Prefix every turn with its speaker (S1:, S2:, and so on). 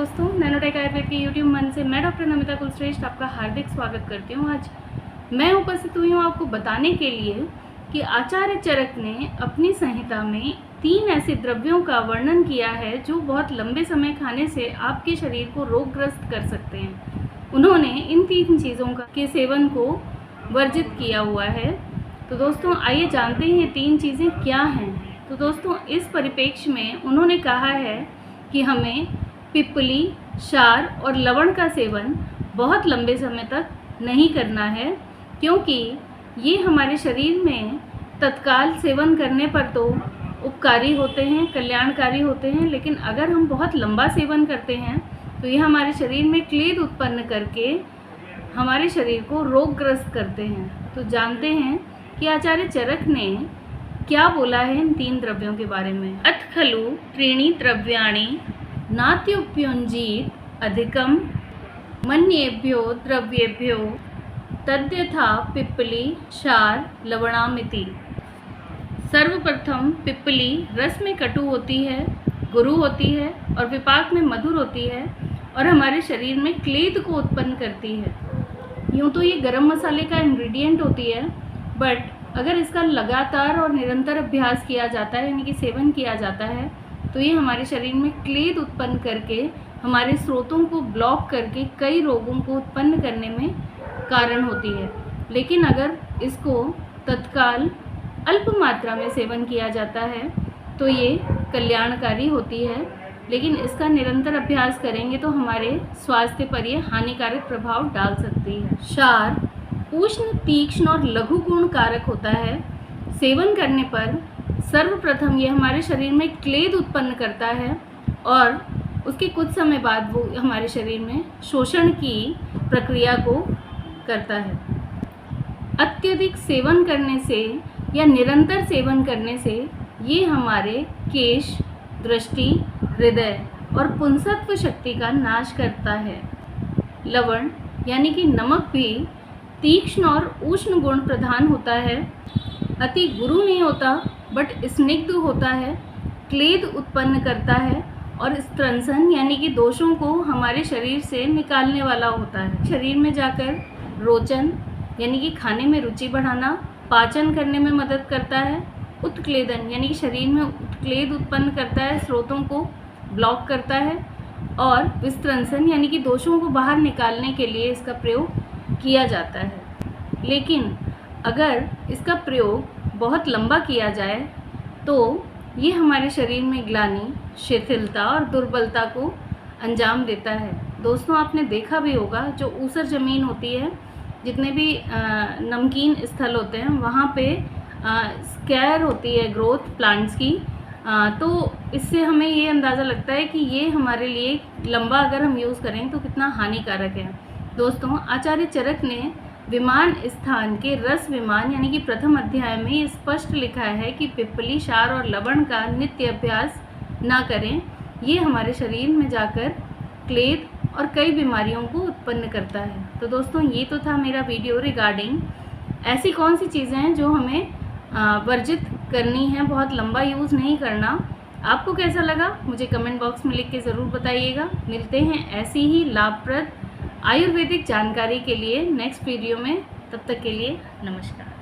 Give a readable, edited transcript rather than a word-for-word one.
S1: दोस्तों, नैनोटेक आयुर्वेद के यूट्यूब मन से मैं डॉक्टर नमिता कुलश्रेष्ठ आपका हार्दिक स्वागत करती हूँ। आज मैं उपस्थित हुई हूँ आपको बताने के लिए कि आचार्य चरक ने अपनी संहिता में 3 ऐसे द्रव्यों का वर्णन किया है जो बहुत लंबे समय खाने से आपके शरीर को रोगग्रस्त कर सकते हैं। उन्होंने इन 3 चीज़ों के सेवन को वर्जित किया हुआ है। तो दोस्तों आइए जानते हैं ये 3 चीज़ें क्या हैं। तो दोस्तों इस परिप्रेक्ष्य में उन्होंने कहा है कि हमें पिप्पली, क्षार और लवण का सेवन बहुत लंबे समय तक नहीं करना है, क्योंकि ये हमारे शरीर में तत्काल सेवन करने पर तो उपकारी होते हैं, कल्याणकारी होते हैं, लेकिन अगर हम बहुत लंबा सेवन करते हैं तो ये हमारे शरीर में क्लेद उत्पन्न करके हमारे शरीर को रोगग्रस्त करते हैं। तो जानते हैं कि आचार्य चरक ने क्या बोला है इन 3 द्रव्यों के बारे में। अथ खलु त्रीणि द्रव्याणि नात्युपयुञ्जीत अधिकम मन्येभ्यो द्रव्येभ्यो तद्यथा पिप्पली क्षार लवणामिति। सर्वप्रथम पिप्पली रस में कटु होती है, गुरु होती है और विपाक में मधुर होती है और हमारे शरीर में क्लेद को उत्पन्न करती है। यूँ तो ये गरम मसाले का इंग्रेडिएंट होती है, बट अगर इसका लगातार और निरंतर अभ्यास किया जाता है, यानी कि सेवन किया जाता है, तो ये हमारे शरीर में क्लेद उत्पन्न करके हमारे स्रोतों को ब्लॉक करके कई रोगों को उत्पन्न करने में कारण होती है। लेकिन अगर इसको तत्काल अल्प मात्रा में सेवन किया जाता है तो ये कल्याणकारी होती है, लेकिन इसका निरंतर अभ्यास करेंगे तो हमारे स्वास्थ्य पर ये हानिकारक प्रभाव डाल सकती है। क्षार उष्ण, तीक्ष्ण और लघु गुण कारक होता है। सेवन करने पर सर्वप्रथम ये हमारे शरीर में क्लेद उत्पन्न करता है और उसके कुछ समय बाद वो हमारे शरीर में शोषण की प्रक्रिया को करता है। अत्यधिक सेवन करने से या निरंतर सेवन करने से ये हमारे केश, दृष्टि, हृदय और पुंसत्व शक्ति का नाश करता है। लवण यानी कि नमक भी तीक्ष्ण और उष्ण गुण प्रधान होता है। अति गुरु नहीं होता बट स्निग्ध होता है, क्लेद उत्पन्न करता है और स्त्रंसन यानी कि दोषों को हमारे शरीर से निकालने वाला होता है। शरीर में जाकर रोचन यानी कि खाने में रुचि बढ़ाना, पाचन करने में मदद करता है। उत्क्लेदन यानी कि शरीर में उत्क्लेद उत्पन्न करता है, स्रोतों को ब्लॉक करता है। और विस्त्रंसन यानी कि दोषों को बाहर निकालने के लिए इसका प्रयोग किया जाता है। लेकिन अगर इसका प्रयोग बहुत लंबा किया जाए तो ये हमारे शरीर में ग्लानि, शिथिलता और दुर्बलता को अंजाम देता है। दोस्तों आपने देखा भी होगा, जो ऊसर ज़मीन होती है, जितने भी नमकीन स्थल होते हैं, वहाँ पे स्कैर होती है ग्रोथ प्लांट्स की, तो इससे हमें ये अंदाज़ा लगता है कि ये हमारे लिए लंबा अगर हम यूज़ करें तो कितना हानिकारक है। दोस्तों आचार्य चरक ने विमान स्थान के रस विमान यानी कि प्रथम अध्याय में ये स्पष्ट लिखा है कि पिप्पली, क्षार और लवण का नित्य अभ्यास ना करें। ये हमारे शरीर में जाकर क्लेद और कई बीमारियों को उत्पन्न करता है। तो दोस्तों ये तो था मेरा वीडियो रिगार्डिंग ऐसी कौन सी चीज़ें हैं जो हमें वर्जित करनी है, बहुत लंबा यूज़ नहीं करना। आपको कैसा लगा मुझे कमेंट बॉक्स में लिख के ज़रूर बताइएगा। मिलते हैं ऐसी ही लाभप्रद आयुर्वेदिक जानकारी के लिए नेक्स्ट वीडियो में। तब तक के लिए नमस्कार।